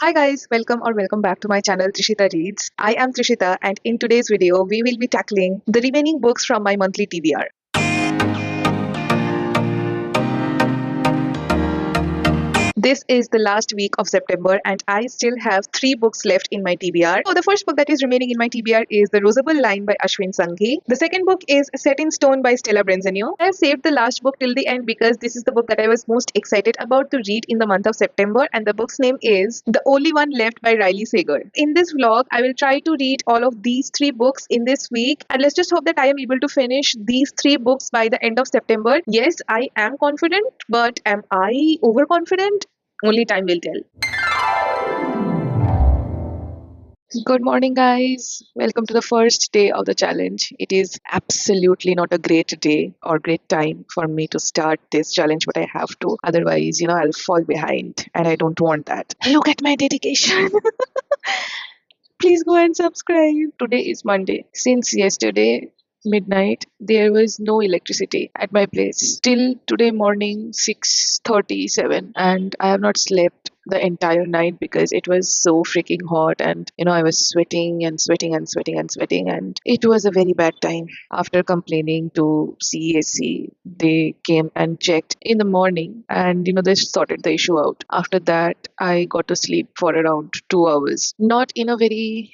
Hi guys, welcome back to my channel Trishita Reads. I am Trishita and in today's video we will be tackling the remaining books from my monthly TBR. This is the last week of September and I still have 3 books left in my TBR. So the first book that is remaining in my TBR is The Rosable Line by Ashwin Sanghi. The second book is Set in Stone by Stella Brenzanio. I have saved the last book till the end because this is the book that I was most excited about to read in the month of September, and the book's name is The Only One Left by Riley Sager. In this vlog, I will try to read all of these 3 books in this week, and let's just hope that I am able to finish these 3 books by the end of September. Yes, I am confident, but am I overconfident? Only time will tell. Good morning, guys. Welcome to the first day of the challenge. It is absolutely not a great day or great time for me to start this challenge, but I have to. Otherwise, I'll fall behind, and I don't want that. Look at my dedication. Please go and subscribe. Today is Monday. Since yesterday, midnight, there was no electricity at my place till today morning 6:37, and I have not slept the entire night because it was so freaking hot, and I was sweating and sweating and sweating and sweating, and it was a very bad time. After complaining to CAC, they came and checked in the morning, and they sorted the issue out. After that, I got to sleep for around 2 hours, not in a very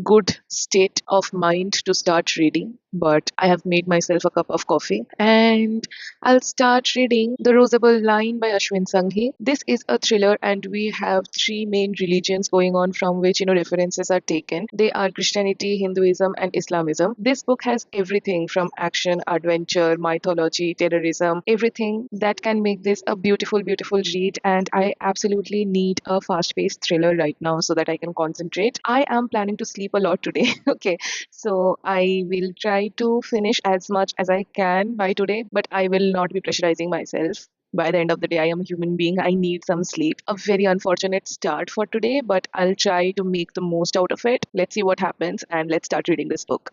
good state of mind to start reading, but I have made myself a cup of coffee and I'll start reading The Rosable Line by Ashwin Sanghi. This is a thriller and we have 3 main religions going on from which references are taken. They are Christianity, Hinduism and Islamism. This book has everything from action, adventure, mythology, terrorism, everything that can make this a beautiful, beautiful read, and I absolutely need a fast-paced thriller right now so that I can concentrate. I am planning to sleep a lot today. Okay, so I will try to finish as much as I can by today, but I will not be pressurizing myself. By the end of the day, I am a human being. I need some sleep. A very unfortunate start for today, but I'll try to make the most out of it. Let's see what happens and let's start reading this book.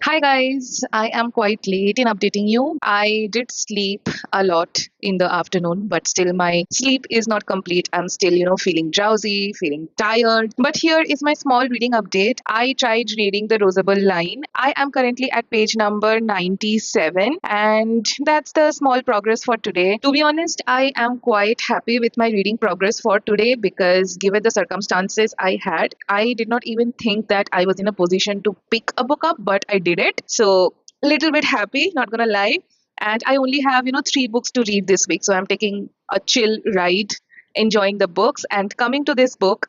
Hi guys, I am quite late in updating you. I did sleep a lot in the afternoon, but still my sleep is not complete. I'm still, feeling drowsy, feeling tired. But here is my small reading update. I tried reading The Rosable Line. I am currently at page number 97, and that's the small progress for today. To be honest, I am quite happy with my reading progress for today because given the circumstances I had, I did not even think that I was in a position to pick a book up, but I did it. So little bit happy, not gonna lie. And I only have 3 books to read this week, so I'm taking a chill ride, enjoying the books. And coming to this book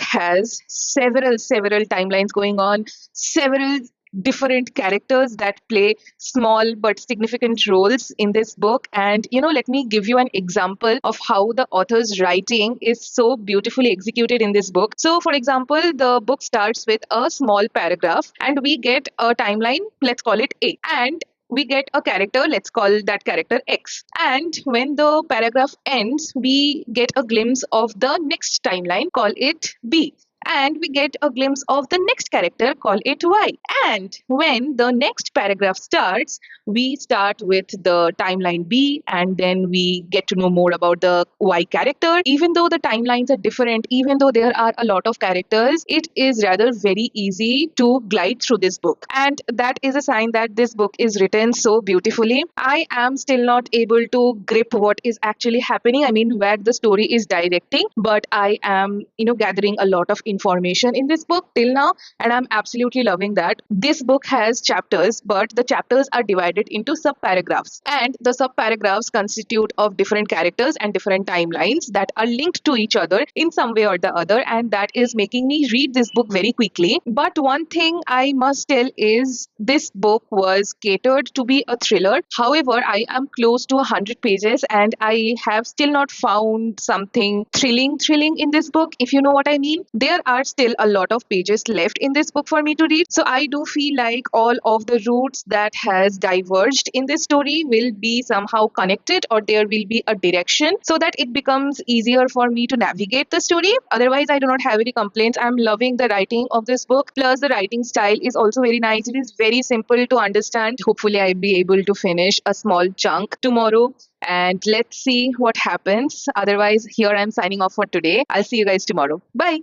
has several timelines going on, several different characters that play small but significant roles in this book. And let me give you an example of how the author's writing is so beautifully executed in this book. So for example, the book starts with a small paragraph and we get a timeline, let's call it A, and we get a character, let's call that character X. And when the paragraph ends, we get a glimpse of the next timeline, call it B. And we get a glimpse of the next character, call it Y. And when the next paragraph starts, we start with the timeline B, and then we get to know more about the Y character. Even though the timelines are different, even though there are a lot of characters, it is rather very easy to glide through this book. And that is a sign that this book is written so beautifully. I am still not able to grip what is actually happening. I mean, where the story is directing, but I am, gathering a lot of information in this book till now, and I'm absolutely loving that. This book has chapters, but the chapters are divided into sub-paragraphs, and the sub-paragraphs constitute of different characters and different timelines that are linked to each other in some way or the other, and that is making me read this book very quickly. But one thing I must tell is this book was catered to be a thriller. However, I am close to 100 pages and I have still not found something thrilling in this book, if you know what I mean. There there are still a lot of pages left in this book for me to read. So I do feel like all of the routes that has diverged in this story will be somehow connected, or there will be a direction so that it becomes easier for me to navigate the story. Otherwise, I do not have any complaints. I'm loving the writing of this book. Plus, the writing style is also very nice. It is very simple to understand. Hopefully, I'll be able to finish a small chunk tomorrow, and let's see what happens. Otherwise, here I'm signing off for today. I'll see you guys tomorrow. Bye.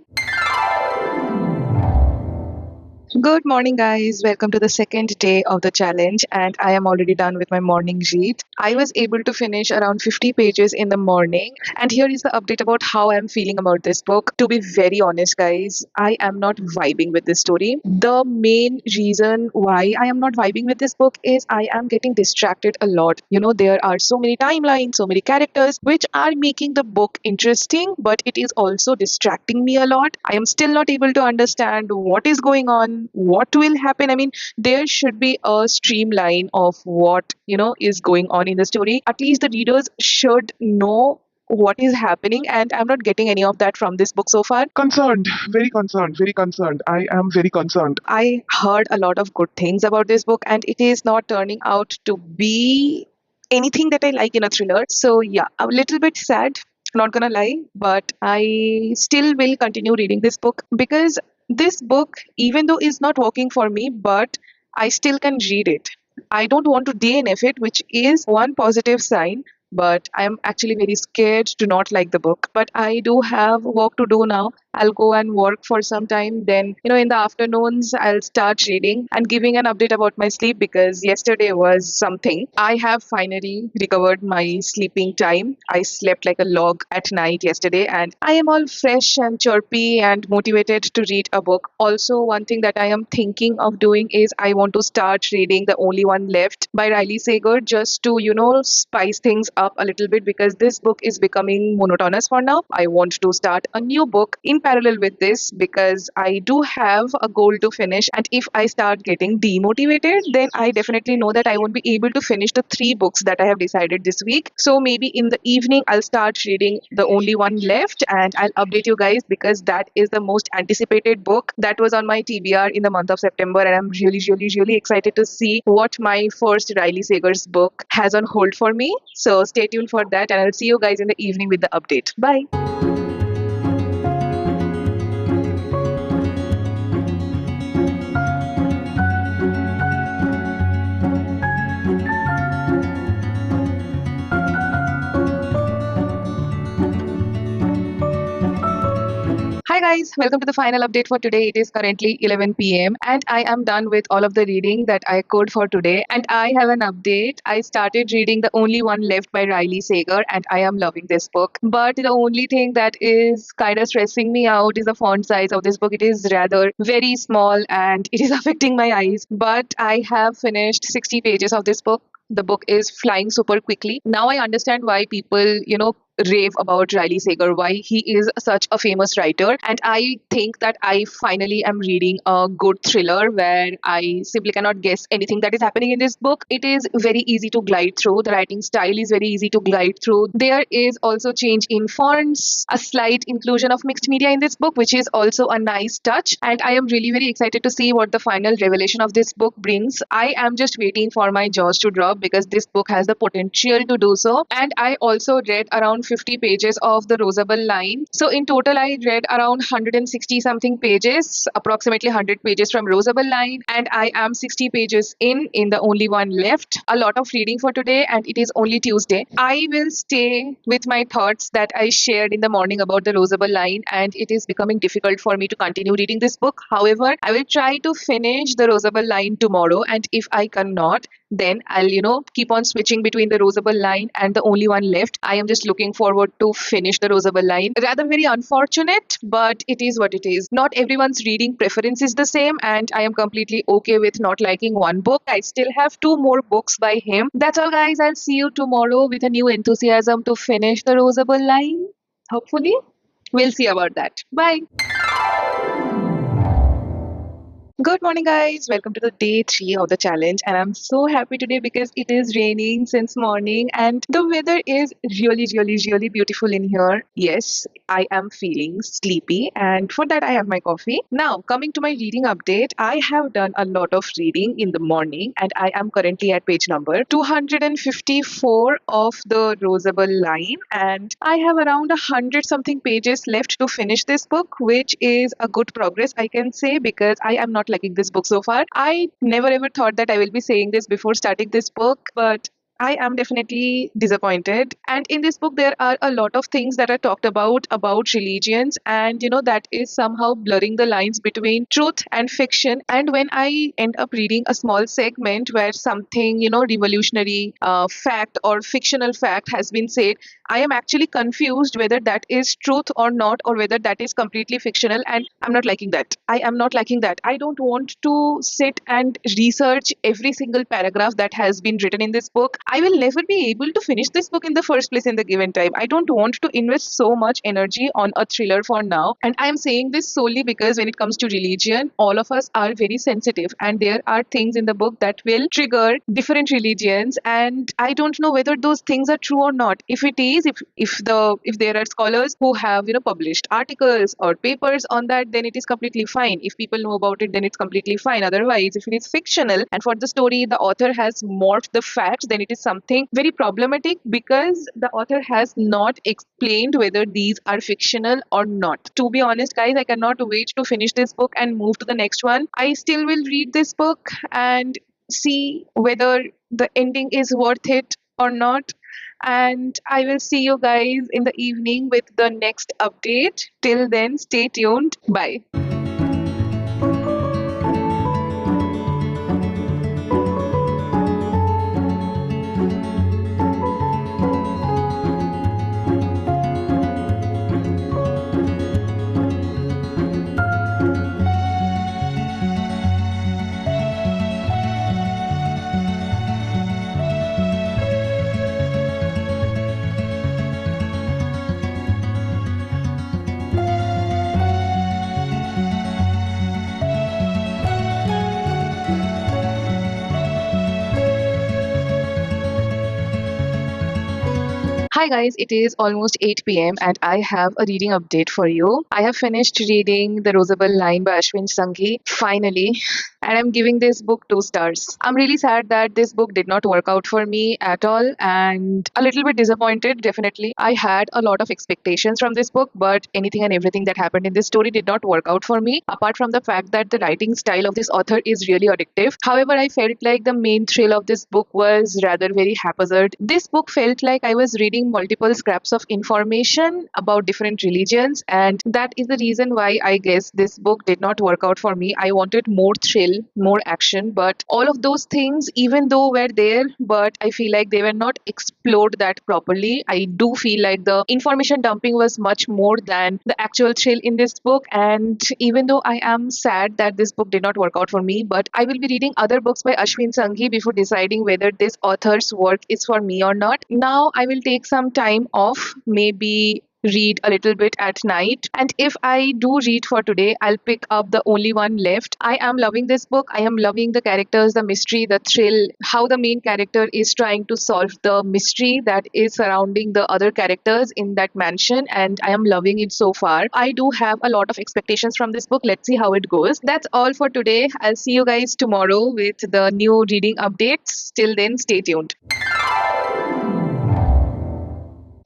Good morning, guys. Welcome to the second day of the challenge, and I am already done with my morning read. I was able to finish around 50 pages in the morning, and here is the update about how I'm feeling about this book. To be very honest, guys, I am not vibing with this story. The main reason why I am not vibing with this book is I am getting distracted a lot. There are so many timelines, so many characters, which are making the book interesting, but it is also distracting me a lot. I am still not able to understand what is going on, what will happen. I mean, there should be a streamline of what is going on in the story. At least the readers should know what is happening, and I'm not getting any of that from this book so far. Concerned, very concerned, very concerned. I am very concerned. I heard a lot of good things about this book, and it is not turning out to be anything that I like in a thriller. So yeah, a little bit sad, not gonna lie, but I still will continue reading this book because this book, even though is not working for me, but I still can read it. I don't want to DNF it, which is one positive sign. But I'm actually very scared to not like the book. But I do have work to do now. I'll go and work for some time. Then, in the afternoons, I'll start reading and giving an update about my sleep because yesterday was something. I have finally recovered my sleeping time. I slept like a log at night yesterday, and I am all fresh and chirpy and motivated to read a book. Also, one thing that I am thinking of doing is I want to start reading The Only One Left by Riley Sager just to, spice things up a little bit because this book is becoming monotonous for now. I want to start a new book in parallel with this because I do have a goal to finish, and if I start getting demotivated, then I definitely know that I won't be able to finish the 3 books that I have decided this week. So maybe in the evening I'll start reading The Only One Left, and I'll update you guys because that is the most anticipated book that was on my TBR in the month of September, and I'm really, really, really excited to see what my first Riley Sager's book has on hold for me. So stay tuned for that, and I'll see you guys in the evening with the update. Bye. Hi guys, welcome to the final update for today. It is currently 11 p.m. and I am done with all of the reading that I could for today. And I have an update. I started reading The Only One Left by Riley Sager, and I am loving this book. But the only thing that is kind of stressing me out is the font size of this book. It is rather very small and it is affecting my eyes. But I have finished 60 pages of this book. The book is flying super quickly. Now I understand why people, rave about Riley Sager, why he is such a famous writer. And I think that I finally am reading a good thriller where I simply cannot guess anything that is happening in this book. It is very easy to glide through. The writing style is very easy to glide through. There is also change in fonts, a slight inclusion of mixed media in this book, which is also a nice touch. And I am really very excited to see what the final revelation of this book brings. I am just waiting for my jaws to drop because this book has the potential to do so. And I also read around 50 pages of the Rosabelle line. So in total, I read around 160 something pages, approximately 100 pages from Rosabelle line, and I am 60 pages in The Only One Left. A lot of reading for today, and it is only Tuesday. I will stay with my thoughts that I shared in the morning about the Rosabelle line, and it is becoming difficult for me to continue reading this book. However, I will try to finish the Rosabelle line tomorrow, and if I cannot, then I'll, keep on switching between the Rosabelle line and The Only One Left. I am just looking forward to finish the Rosabelle line. Rather very unfortunate, but it is what it is. Not everyone's reading preference is the same, and I am completely okay with not liking one book. I still have 2 more books by him. That's all, guys. I'll see you tomorrow with a new enthusiasm to finish the Rosabelle line. Hopefully. We'll see about that. Bye. Good morning, guys. Welcome to the day three of the challenge. And I'm so happy today because it is raining since morning and the weather is really beautiful in here. Yes, I am feeling sleepy, and for that, I have my coffee. Now, coming to my reading update, I have done a lot of reading in the morning, and I am currently at page number 254 of the Rosable line, and I have around 100 something pages left to finish this book, which is a good progress, I can say, because I am not liking this book so far. I never ever thought that I will be saying this before starting this book, but I am definitely disappointed. And in this book, there are a lot of things that are talked about religions, and that is somehow blurring the lines between truth and fiction. And when I end up reading a small segment where something, revolutionary fact or fictional fact has been said, I am actually confused whether that is truth or not, or whether that is completely fictional. And I'm not liking that. I am not liking that. I don't want to sit and research every single paragraph that has been written in this book. I will never be able to finish this book in the first place in the given time. I don't want to invest so much energy on a thriller for now. And I am saying this solely because when it comes to religion, all of us are very sensitive, and there are things in the book that will trigger different religions. And I don't know whether those things are true or not. If it is, if there are scholars who have published articles or papers on that, then it is completely fine. If people know about it, then it's completely fine. Otherwise, if it is fictional and for the story the author has morphed the facts, then it is something very problematic, because the author has not explained whether these are fictional or not. To be honest, guys, I cannot wait to finish this book and move to the next one. I still will read this book and see whether the ending is worth it or not. And I will see you guys in the evening with the next update. Till then, stay tuned. Bye. Hi guys, it is almost 8 p.m. and I have a reading update for you. I have finished reading The Rosable Line by Ashwin Sanghi, finally, and I'm giving this book 2 stars. I'm really sad that this book did not work out for me at all, and a little bit disappointed, definitely. I had a lot of expectations from this book, but anything and everything that happened in this story did not work out for me, apart from the fact that the writing style of this author is really addictive. However, I felt like the main thrill of this book was rather very haphazard. This book felt like I was reading multiple scraps of information about different religions, and that is the reason why I guess this book did not work out for me. I wanted more thrill, more action, but all of those things, even though were there, but I feel like they were not explored that properly. I do feel like the information dumping was much more than the actual thrill in this book. And even though I am sad that this book did not work out for me, but I will be reading other books by Ashwin Sanghi before deciding whether this author's work is for me or not. Now I will take some time off, maybe read a little bit at night. And if I do read for today, I'll pick up The Only One Left. I am loving this book. I am loving the characters, the mystery, the thrill, how the main character is trying to solve the mystery that is surrounding the other characters in that mansion. And I am loving it so far. I do have a lot of expectations from this book. Let's see how it goes. That's all for today. I'll see you guys tomorrow with the new reading updates. Till then, stay tuned.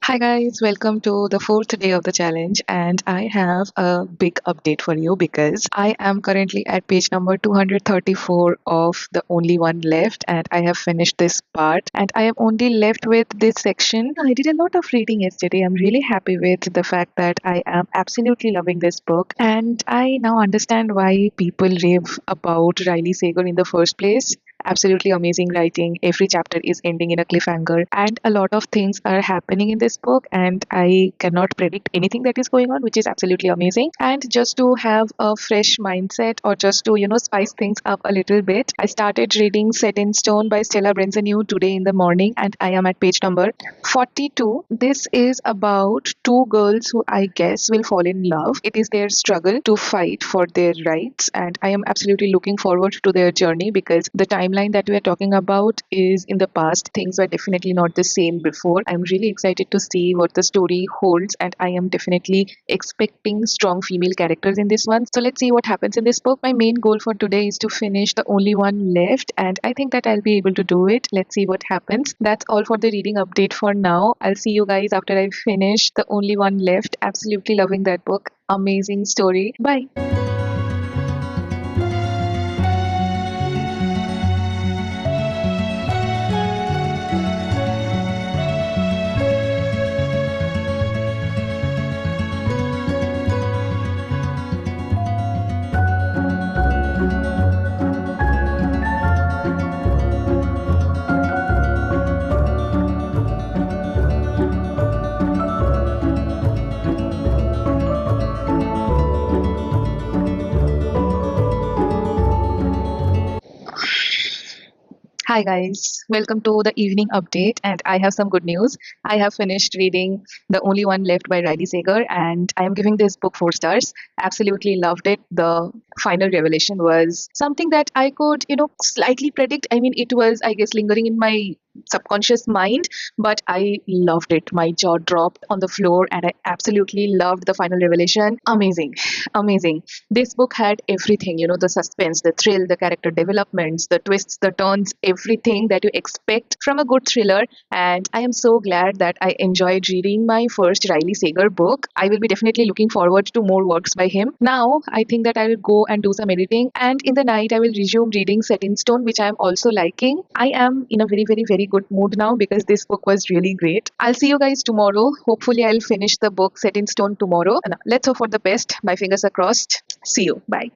Hi guys, welcome to the fourth day of the challenge, and I have a big update for you because I am currently at page number 234 of The Only One Left, and I have finished this part, and I am only left with this section. I did a lot of reading yesterday. I'm really happy with the fact that I am absolutely loving this book, and I now understand why people rave about Riley Sager in the first place. Absolutely amazing writing. Every chapter is ending in a cliffhanger, and a lot of things are happening in this book, and I cannot predict anything that is going on, which is absolutely amazing. And just to have a fresh mindset, or just to, spice things up a little bit, I started reading Set in Stone by Stella Brenzanu today in the morning, and I am at page number 42. This is about two girls who I guess will fall in love. It is their struggle to fight for their rights, and I am absolutely looking forward to their journey because the timeline that we are talking about is in the past. Things were definitely not the same before. I'm really excited to see what the story holds, and I am definitely expecting strong female characters in this one. So let's see what happens in this book. My main goal for today is to finish The Only One Left, and I think that I'll be able to do it. Let's see what happens. That's all for the reading update for now. I'll see you guys after I finish The Only One Left. Absolutely loving that book. Amazing story. Bye. Hi guys, welcome to the evening update, and I have some good news. I have finished reading The Only One Left by Riley Sager, and I am giving this book 4 stars. Absolutely loved it. The final revelation was something that I could, slightly predict. I mean, it was, I guess, lingering in my subconscious mind, but I loved it. My jaw dropped on the floor, and I absolutely loved the final revelation. Amazing, amazing. This book had everything, the suspense, the thrill, the character developments, the twists, the turns, everything that you expect from a good thriller. And I am so glad that I enjoyed reading my first Riley Sager book. I will be definitely looking forward to more works by him. Now, I think that I will go and do some editing, and in the night, I will resume reading Set in Stone, which I am also liking. I am in a very, very, very good mood now because this book was really great. I'll see you guys tomorrow. Hopefully, I'll finish the book Set in Stone tomorrow. And let's hope for the best. My fingers are crossed. See you. Bye.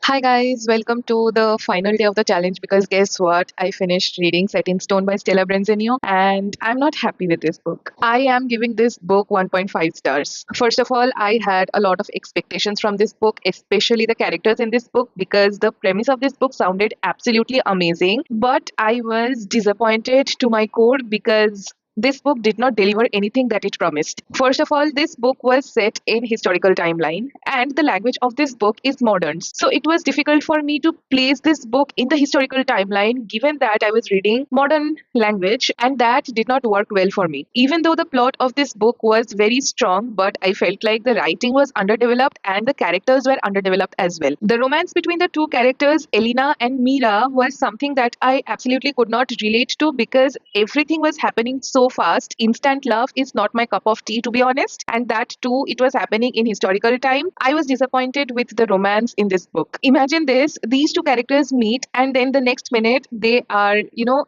Hi guys, welcome to the final day of the challenge because guess what? I finished reading Set in Stone by Stella Brenzenu and I'm not happy with this book. I am giving this book 1.5 stars. First of all, I had a lot of expectations from this book, especially the characters in this book because the premise of this book sounded absolutely amazing. But I was disappointed to my core because this book did not deliver anything that it promised. First of all, this book was set in historical timeline and the language of this book is modern. So it was difficult for me to place this book in the historical timeline given that I was reading modern language and that did not work well for me. Even though the plot of this book was very strong, but I felt like the writing was underdeveloped and the characters were underdeveloped as well. The romance between the two characters, Elena and Mira, was something that I absolutely could not relate to because everything was happening so fast. Instant love is not my cup of tea, to be honest. And that too, it was happening in historical time. I was disappointed with the romance in this book. Imagine this, these two characters meet, and then the next minute they are,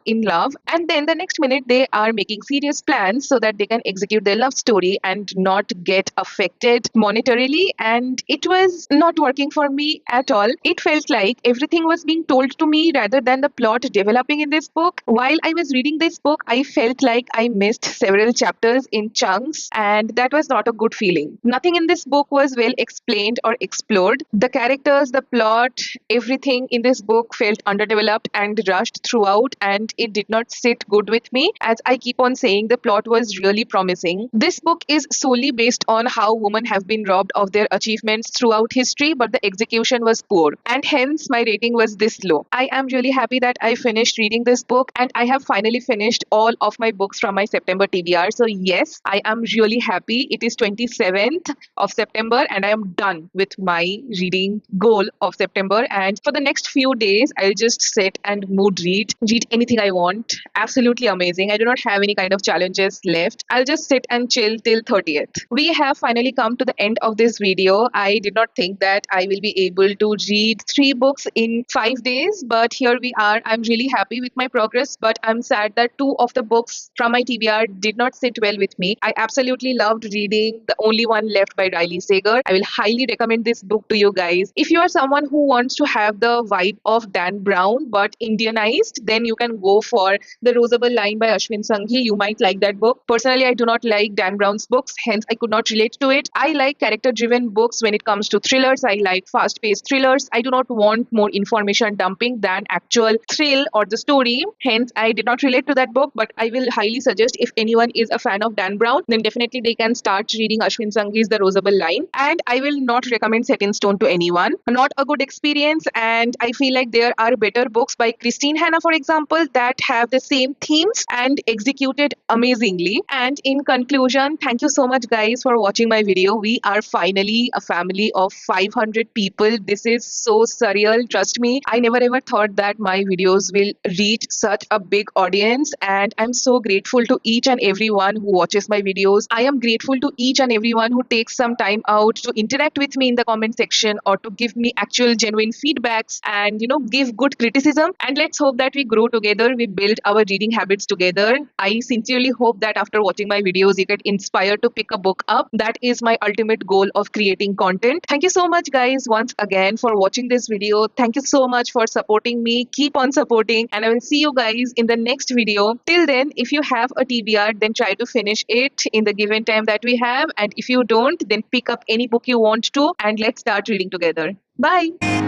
in love. And then the next minute they are making serious plans so that they can execute their love story and not get affected monetarily. And it was not working for me at all. It felt like everything was being told to me rather than the plot developing in this book. While I was reading this book, I felt like I missed several chapters in chunks, and that was not a good feeling. Nothing in this book was well explained or explored. The characters, the plot, everything in this book felt underdeveloped and rushed throughout, and it did not sit good with me. As I keep on saying, the plot was really promising. This book is solely based on how women have been robbed of their achievements throughout history, but the execution was poor, and hence my rating was this low. I am really happy that I finished reading this book, and I have finally finished all of my books from my September TBR. So yes, I am really happy. It is 27th of September and I am done with my reading goal of September. And for the next few days, I'll just sit and read anything I want. Absolutely amazing. I do not have any kind of challenges left. I'll just sit and chill till 30th. We have finally come to the end of this video. I did not think that I will be able to read 3 books in 5 days, but here we are. I'm really happy with my progress, but I'm sad that 2 of the books from my my TBR did not sit well with me. I absolutely loved reading The Only One Left by Riley Sager. I will highly recommend this book to you guys. If you are someone who wants to have the vibe of Dan Brown but Indianized, then you can go for The Rosable Line by Ashwin Sanghi. You might like that book. Personally, I do not like Dan Brown's books, hence I could not relate to it. I like character driven books when it comes to thrillers. I like fast paced thrillers. I do not want more information dumping than actual thrill or the story. Hence, I did not relate to that book, but I will highly suggest if anyone is a fan of Dan Brown, then definitely they can start reading Ashwin Sanghi's The Rosable Line. And I will not recommend Set in Stone to anyone. Not a good experience, and I feel like there are better books by Christine Hanna, for example, that have the same themes and executed amazingly. And in conclusion, thank you so much, guys, for watching my video. We are finally a family of 500 people. This is so surreal. Trust me, I never ever thought that my videos will reach such a big audience, and I'm so grateful to each and everyone who watches my videos. I am grateful to each and everyone who takes some time out to interact with me in the comment section or to give me actual genuine feedbacks and give good criticism. And let's hope that we grow together, we build our reading habits together. I sincerely hope that after watching my videos you get inspired to pick a book up. That is my ultimate goal of creating content. Thank you so much, guys, once again for watching this video. Thank you so much for supporting me. Keep on supporting, and I will see you guys in the next video. Till then, if you have a TBR, then try to finish it in the given time that we have, and if you don't, then pick up any book you want to and let's start reading together. Bye.